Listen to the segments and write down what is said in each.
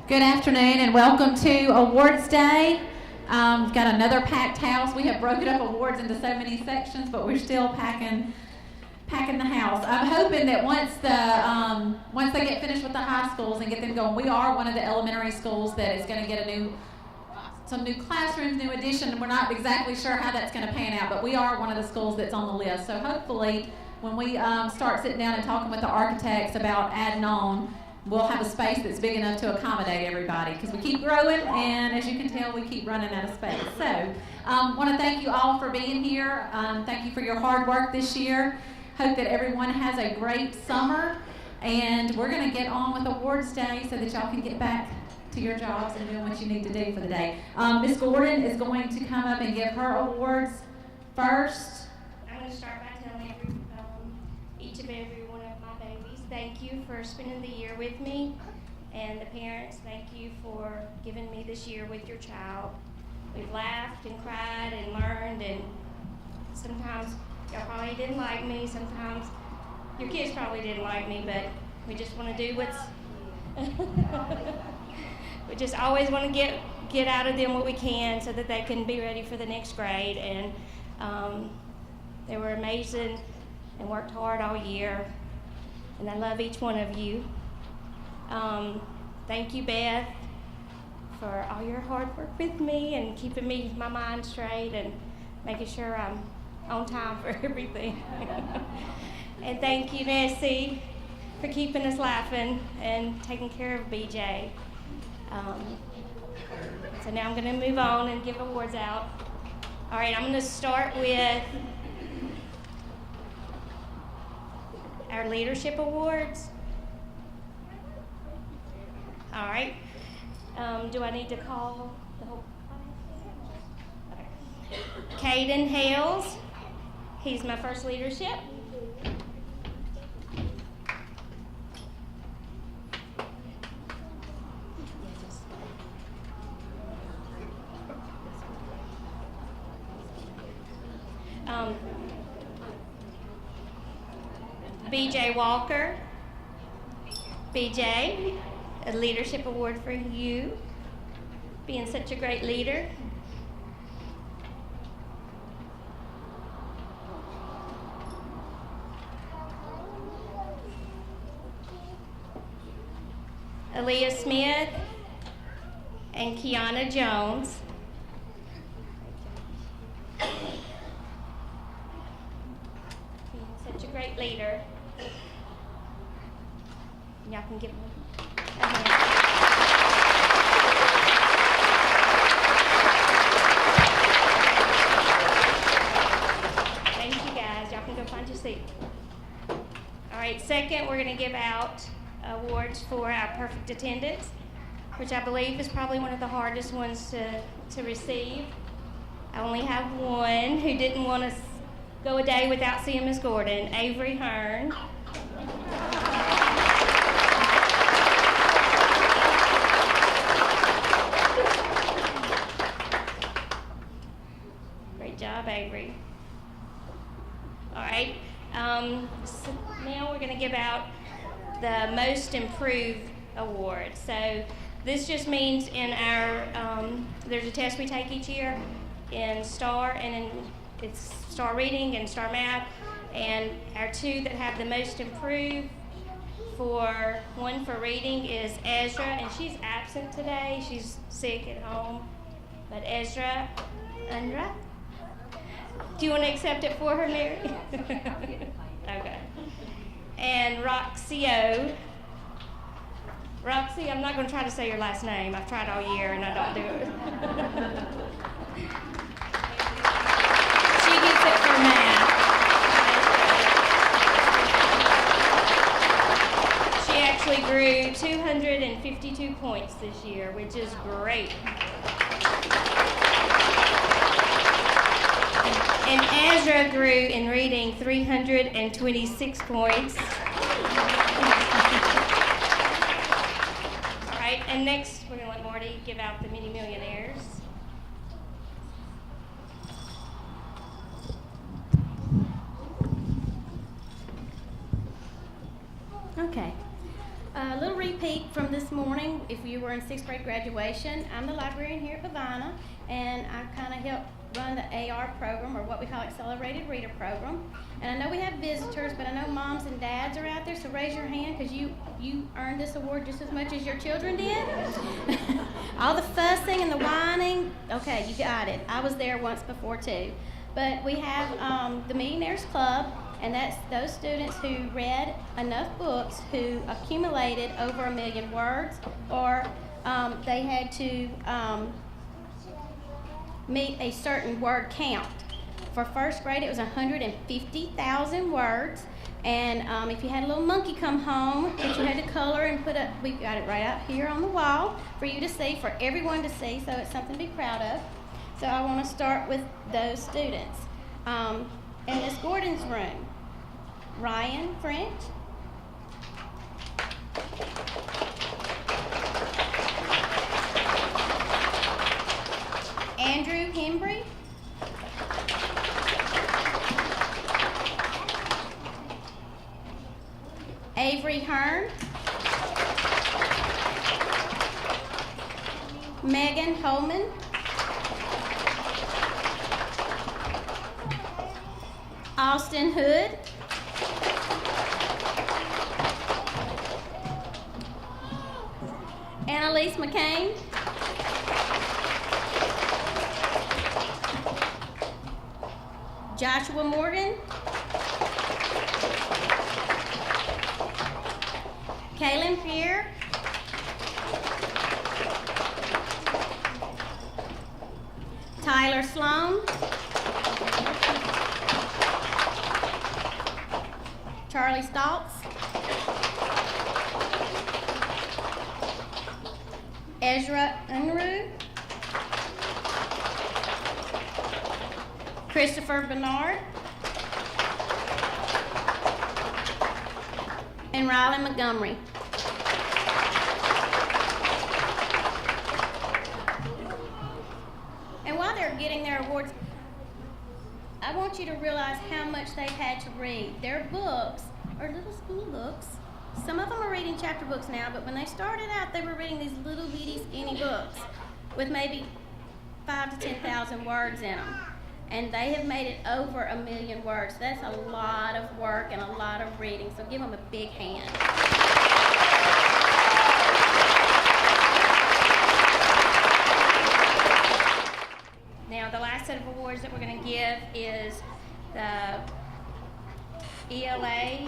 Good afternoon and welcome to Awards Day. We've got another packed house. We have broken up awards into so many sections, but we're still packing the house. I'm hoping that once they get finished with the high schools and get them going, we are one of the elementary schools that is going to get some new classrooms, new addition. We're not exactly sure how that's going to pan out, but we are one of the schools that's on the list. So hopefully, when we start sitting down and talking with the architects about adding on, we'll have a space that's big enough to accommodate everybody because we keep growing, and as you can tell, we keep running out of space. So want to thank you all for being here. Thank you for your hard work this year. Hope that everyone has a great summer, and we're going to get on with Awards Day so that y'all can get back to your jobs and doing what you need to do for the day. Miss Gordon is going to come up and give her awards first. I'm going to start by telling each and every one of my babies, thank you for spending the year with me, and the parents, thank you for giving me this year with your child. We've laughed and cried and learned, and sometimes y'all probably didn't like me, sometimes your kids probably didn't like me, but we just want to do what's we just always want to get out of them what we can so that they can be ready for the next grade. And they were amazing and worked hard all year, and I love each one of you. Thank you, Beth, for all your hard work with me and keeping my mind straight and making sure I'm on time for everything. And thank you, Nessie, for keeping us laughing and taking care of BJ. So now I'm going to move on and give awards out. All right, I'm going to start with our leadership awards. All right. Do I need to call the whole class? Okay. Caden Hales, he's my first leadership. BJ Walker. BJ, a leadership award for you, being such a great leader. Aaliyah Smith and Kiana Jones. Being such a great leader. Y'all can give them a hand. Thank you, guys. Y'all can go find your seat. All right, second, we're going to give out awards for our perfect attendance, which I believe is probably one of the hardest ones to receive. I only have one who didn't want to go a day without seeing Miss Gordon, Avery Hearn. Great job, Avery. All right, so now we're going to give out the Most Improved Award. So this just means in our, there's a test we take each year in STAR, and it's STAR Reading and STAR Math, and our two that have the most improved one for reading is Ezra, and she's absent today. She's sick at home. But Ezra, Undra, do you want to accept it for her, Mary? Okay. And Roxy O. Roxy, I'm not going to try to say your last name. I've tried all year and I don't do it. She gets it for math. She actually grew 252 points this year, which is great. And Ezra grew in reading 326 points. All right, and next we're going to let Marty give out the Mini Millionaires. Okay. A little repeat from this morning, if you were in 6th grade graduation, I'm the librarian here at Bovina, and I kind of help run the AR program, or what we call Accelerated Reader Program. And I know we have visitors, but I know moms and dads are out there, so raise your hand, because you earned this award just as much as your children did. All the fussing and the whining, okay, you got it. I was there once before too. But we have the Millionaires Club, and that's those students who read enough books, who accumulated over 1 million words, or they had to meet a certain word count. For 1st grade, it was 150,000 words, and if you had a little monkey come home that you had to color and put up, we got it right out here on the wall for you to see, for everyone to see, so it's something to be proud of. So I want to start with those students. In Miss Gordon's room, Ryan French, Andrew Hembry, Avery Hearn, Megan Holman, Austin Hood, Annalise McCain, Joshua Morgan, Kaylin Pierre, Tyler Sloan, Charlie Stoltz, Ezra Unruh, Christopher Bernard, and Riley Montgomery. And while they're getting their awards, I want you to realize how much they've had to read. Their books are little school books. Some of them are reading chapter books now, but when they started out, they were reading these little bitty skinny books with maybe 5,000 to 10,000 words in them. And they have made it over 1 million words. That's a lot of work and a lot of reading, so give them a big hand. Now, the last set of awards that we're going to give is the ELA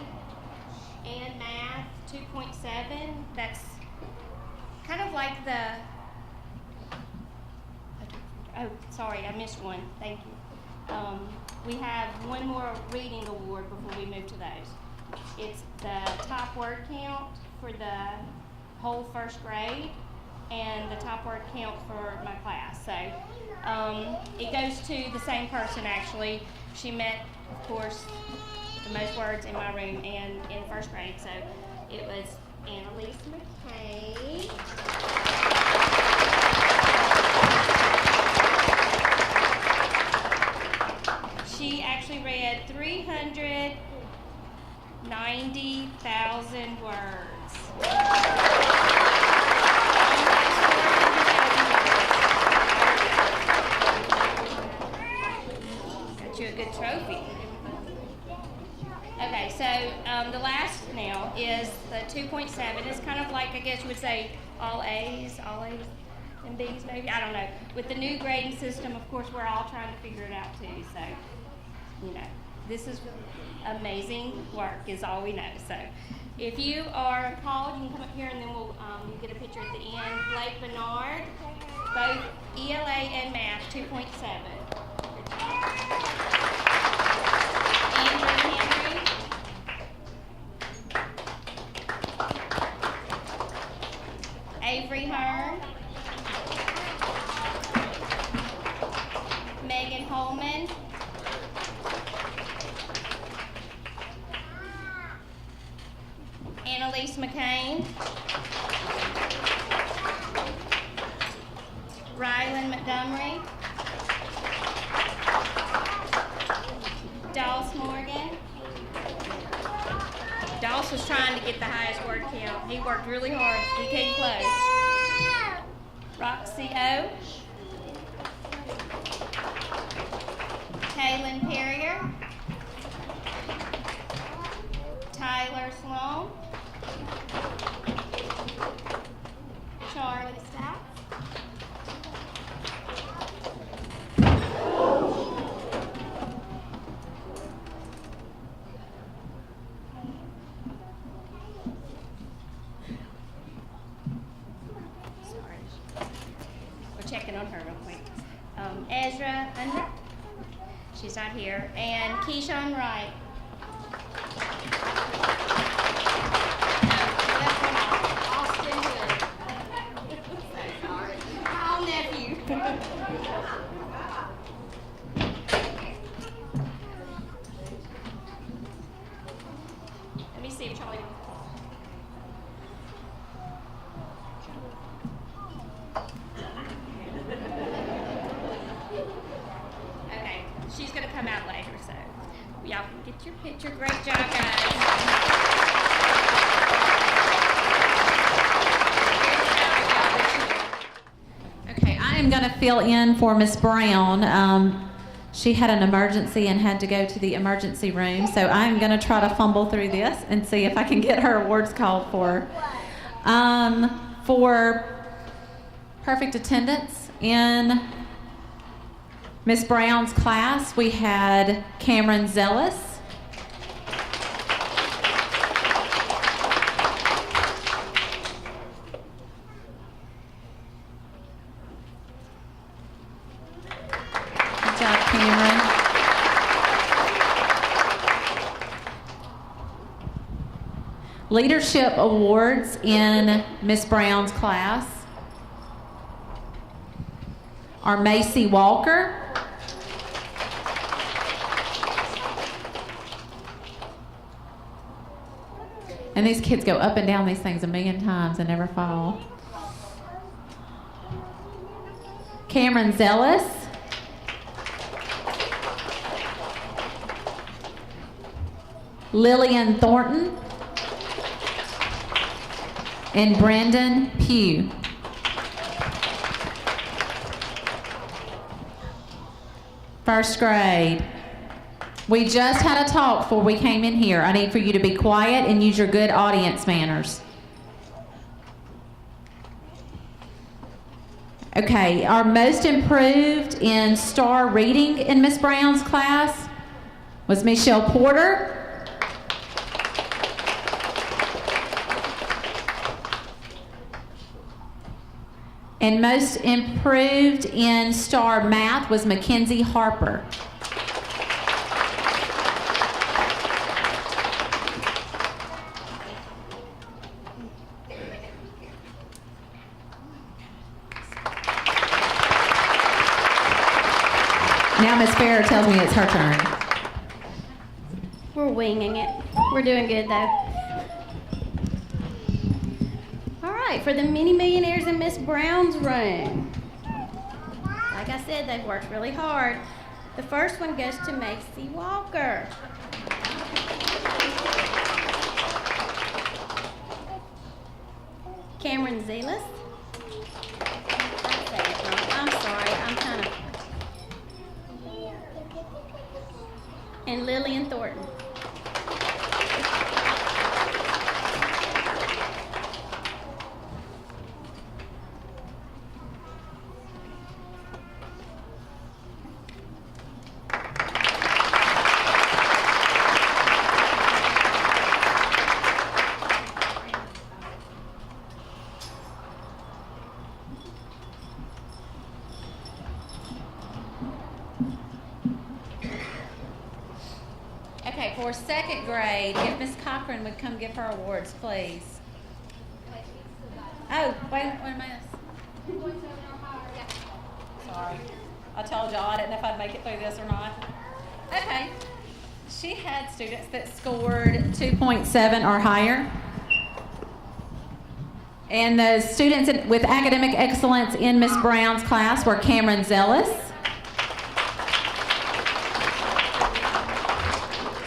and Math 2.7. That's kind of like the, oh, sorry, I missed one. Thank you. We have one more reading award before we move to those. It's the top word count for the whole 1st grade and the top word count for my class. So it goes to the same person, actually. She met, of course, the most words in my room and in 1st grade. So it was Annalise McCain. She actually read 390,000 words. Got you a good trophy. Okay, so the last now is the 2.7. It's kind of like, I guess you would say, all A's and B's maybe. I don't know. With the new grading system, of course, we're all trying to figure it out too. So, you know, this is amazing work is all we know. So if you are called, you can come up here and then we'll get a picture at the end. Blake Bernard, both ELA and Math 2.7. Andrew Henry. Avery Hearn. Megan Holman. Annalise McCain. Rylan Montgomery. Dallas Ellis was trying to get the highest word count. He worked really hard. He came close. Roxy O. Kaylin Perrier. Tyler Sloan. Charlie Stout. Checking on her real quick. Ezra Under, she's not here, and Keyshawn Wright. Austin Hood. Sorry. Oh, nephew. Let me see if Charlie. Okay, she's gonna come out later, so y'all can get your picture. Great job, guys. Okay, I am going to fill in for Miss Brown. She had an emergency and had to go to the emergency room, so I'm going to try to fumble through this and see if I can get her awards called for. For perfect attendance in Miss Brown's class, we had Cameron Zealous. Good job, Cameron. Leadership awards in Miss Brown's class are Macy Walker, and these kids go up and down these things a million times and never fall. Cameron Zealous, Lillian Thornton, and Brandon Pugh. First grade. We just had a talk before we came in here. I need for you to be quiet and use your good audience manners. Okay, our most improved in star reading in Miss Brown's class was Michelle Porter. And most improved in star math was Mackenzie Harper. Now Miss Farrer tells me it's her turn. We're winging it. We're doing good though. All right, for the mini millionaires in Miss Brown's room. Like I said, they've worked really hard. The first one goes to Macy Walker. Cameron Zealous. I'm sorry, I'm kind of. And Lillian Thornton. Okay, for second grade, if Miss Cochran would come give her awards, please. Oh, wait a minute. Sorry. I told y'all I didn't know if I'd make it through this or not. Okay. She had students that scored 2.7 or higher. And the students with academic excellence in Miss Brown's class were Cameron Zealous,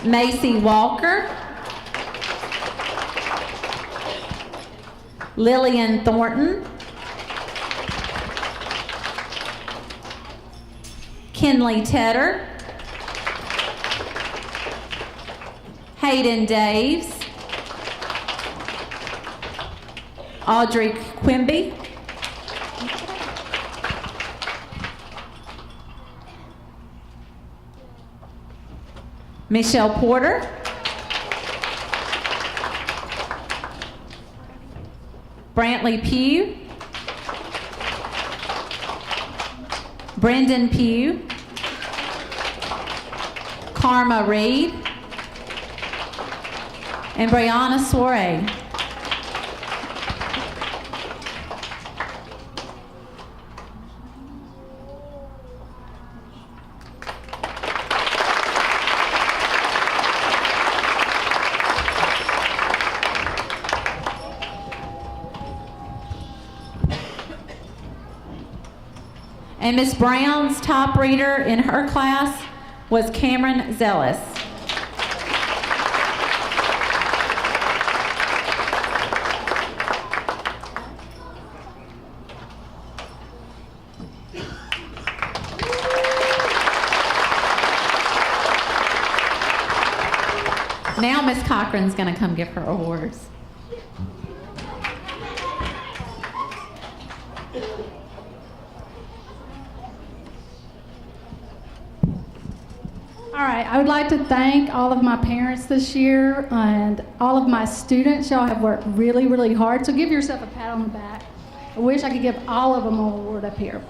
Macy Walker, Lillian Thornton, Kinley Tedder, Hayden Daves, Audrey Quimby, Michelle Porter, Brantley Pugh, Brendan Pugh, Karma Reed, and Brianna Soiree. And Miss Brown's top reader in her class was Cameron Zellis. Now Miss Cochran's going to come give her awards. All right, I would like to thank all of my parents this year and all of my students. Y'all have worked really, really hard, so give yourself a pat on the back. I wish I could give all of them an award up here.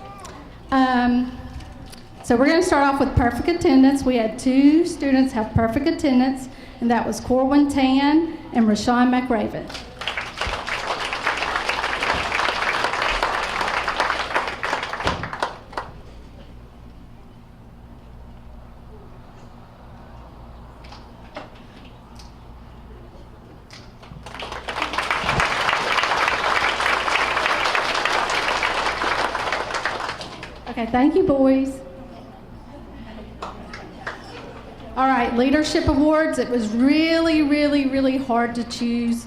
So we're going to start off with perfect attendance. We had 2 students have perfect attendance, and that was Corwin Tan and Rashawn McRaven. Okay, thank you, boys. All right, leadership awards. It was really, really, really hard to choose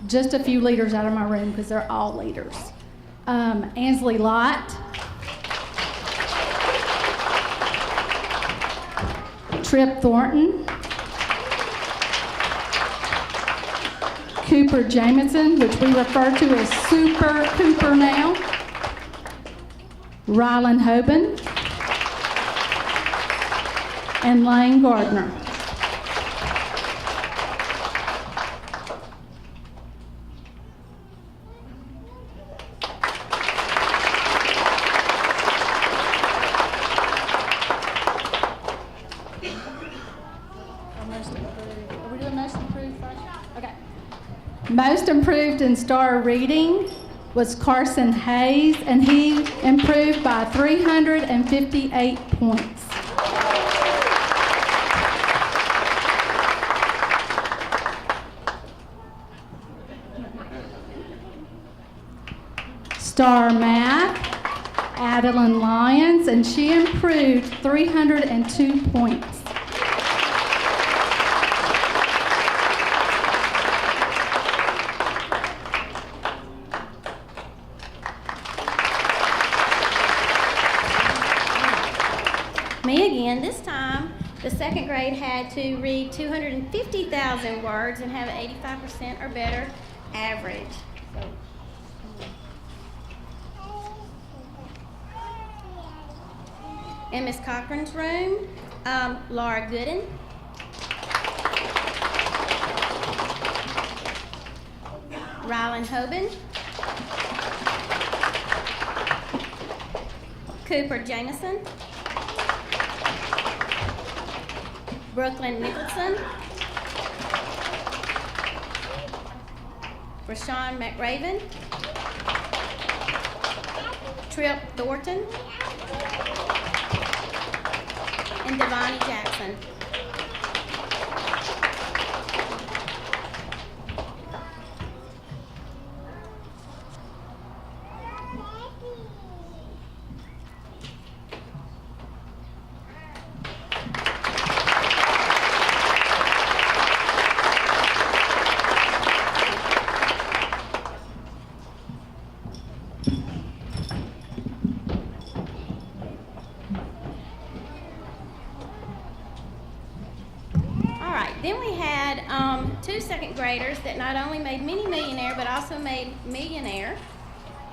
just a few leaders out of my room because they're all leaders. Ansley Lott, Tripp Thornton, Cooper Jamison, which we refer to as Super Cooper now, Rylan Hoban, and Lane Gardner. Are we doing most improved first? Okay. Most improved in star reading was Carson Hayes, and he improved by 358 points. Star Math, Adeline Lyons, and she improved 302 points. Me again. This time, the second grade had to read 250,000 words and have an 85% or better average. In Miss Cochran's room, Laura Gooden, Rylan Hoban, Cooper Jamison, Brooklyn Nicholson, Rashawn McRaven, Tripp Thornton, and Devani Jackson. two second graders that not only made Mini Millionaire, but also made Millionaire.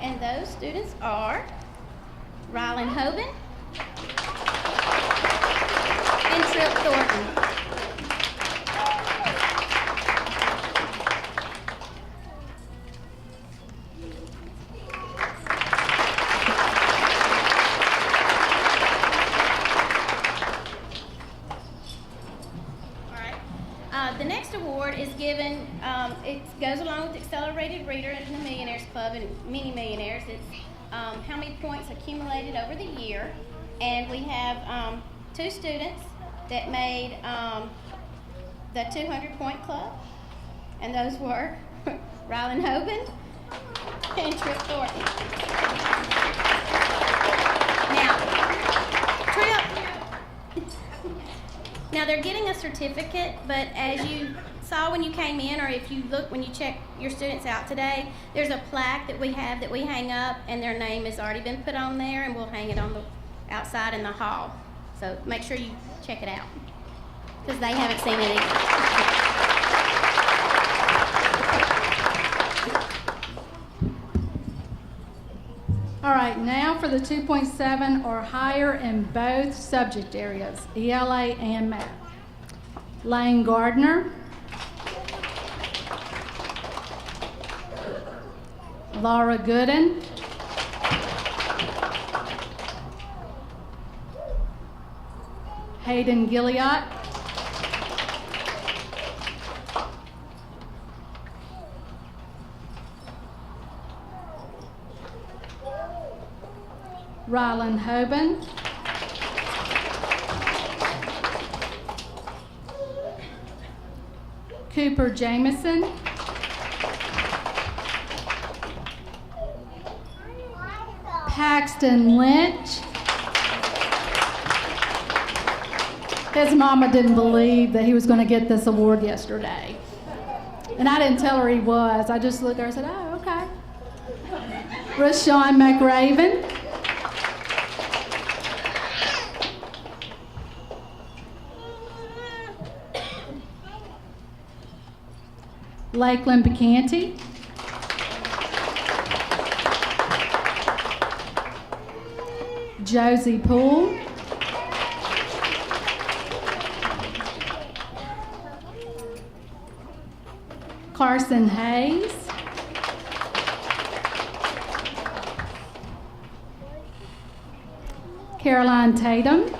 And those students are Rylan Hoban and Trip Thornton. The next award is given, it goes along with Accelerated Reader in the Millionaires Club and Mini Millionaires. It's how many points accumulated over the year. And we have two students that made the 200-point club, and those were Rylan Hoban and Trip Thornton. Now, they're getting a certificate, but as you saw when you came in, or if you look when you check your students out today, there's a plaque that we have that we hang up, and their name has already been put on there, and we'll hang it on the outside in the hall. So make sure you check it out, because they haven't seen it either. All right, now for the 2.7 or higher in both subject areas, ELA and math. Lane Gardner, Laura Gooden, Hayden Gilliott, Rylan Hoban, Cooper Jamison, Paxton Lynch. His mama didn't believe that he was going to get this award yesterday. And I didn't tell her he was. I just looked at her and said, oh, okay. Rashawn McRaven, Lakeland Picanti, Josie Poole, Carson Hayes, Caroline Tatum,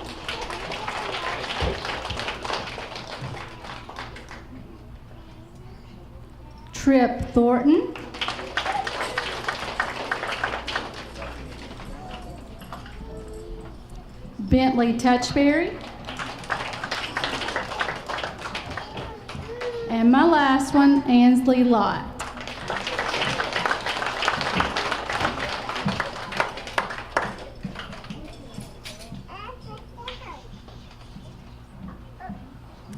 Trip Thornton, Bentley Touchberry, and my last one, Ansley Lott.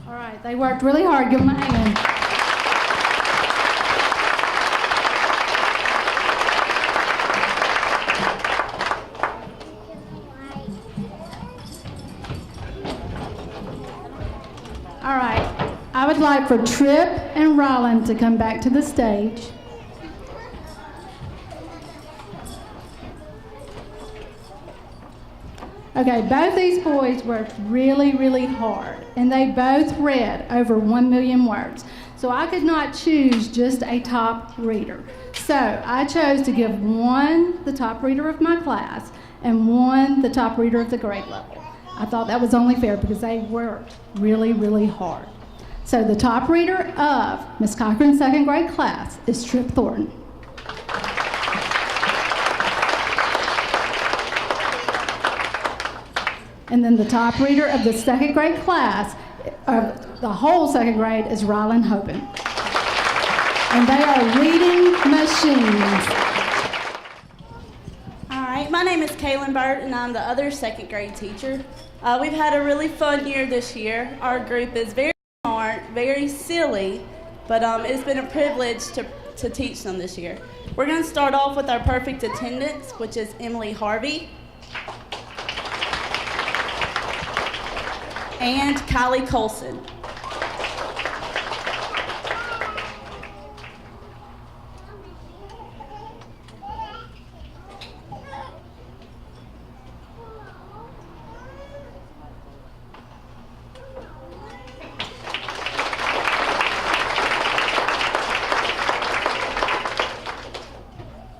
All right, they worked really hard. Give them a hand. All right, I would like for Trip and Rylan to come back to the stage. Okay, both these boys worked really, really hard, and they both read over 1 million words. So I could not choose just a top reader. So I chose to give one the top reader of my class and one the top reader of the grade level. I thought that was only fair because they worked really, really hard. So the top reader of Miss Cochran's second grade class is Trip Thornton. And then the top reader of the second grade class, of the whole second grade, is Rylan Hoban. And they are reading machines. All right, my name is Kaylin Burt, and I'm the other second grade teacher. We've had a really fun year this year. Our group is very smart, very silly, but it's been a privilege to teach them this year. We're going to start off with our perfect attendance, which is Emily Harvey and Kylie Colson.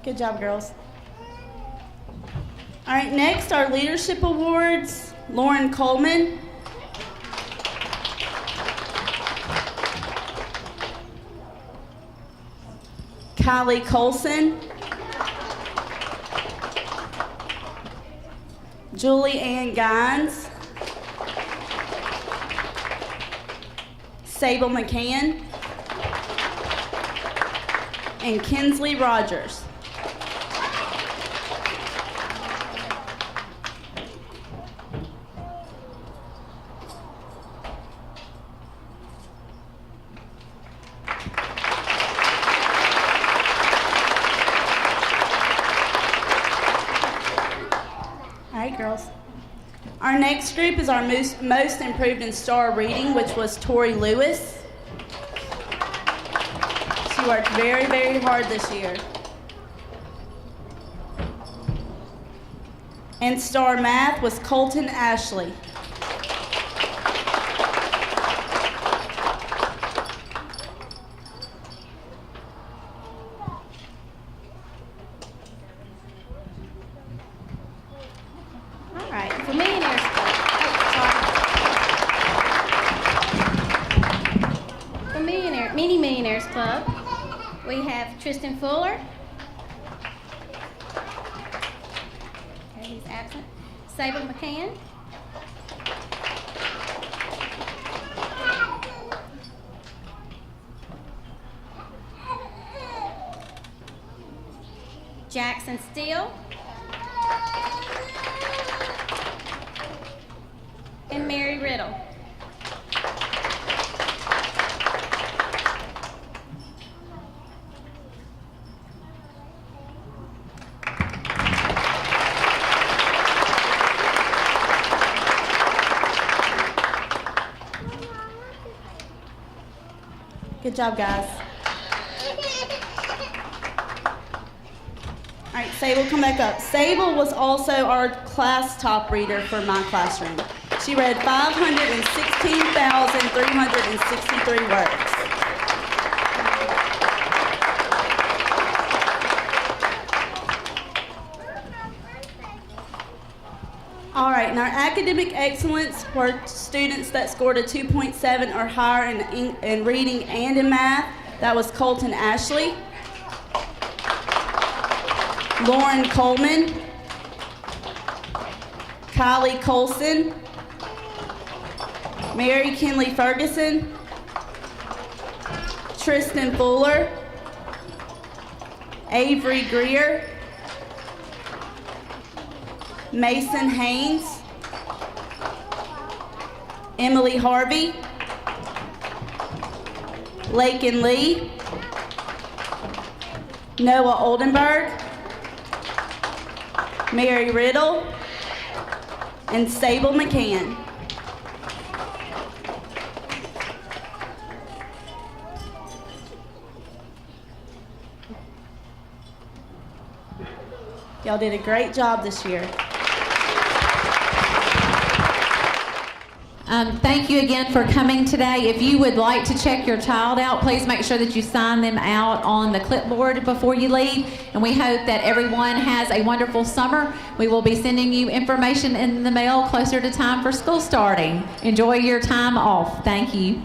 Good job, girls. All right, next, our leadership awards. Lauren Coleman. Kylie Colson. Julie Ann Gines. Sable McCann. And Kinsley Rogers. Girls. Our next group is our most improved in STAR reading, which was Tori Lewis. She worked very, very hard this year. And STAR math was Colton Ashley. Club. We have Tristan Fuller. Okay, he's absent. Sable McCann. Jackson Steele. And Mary Riddle. Good job, guys. All right, Sable, come back up. Sable was also our class top reader for my classroom. She read 516,363 words. All right, and our academic excellence were students that scored a 2.7 or higher in reading and in math. That was Colton Ashley, Lauren Coleman, Kylie Colson, Mary Kinley Ferguson, Tristan Fuller, Avery Greer, Mason Haynes, Emily Harvey, Lakin Lee, Noah Oldenburg, Mary Riddle, and Sable McCann. Y'all did a great job this year. Thank you again for coming today. If you would like to check your child out, please make sure that you sign them out on the clipboard before you leave. And we hope that everyone has a wonderful summer. We will be sending you information in the mail closer to time for school starting. Enjoy your time off. Thank you.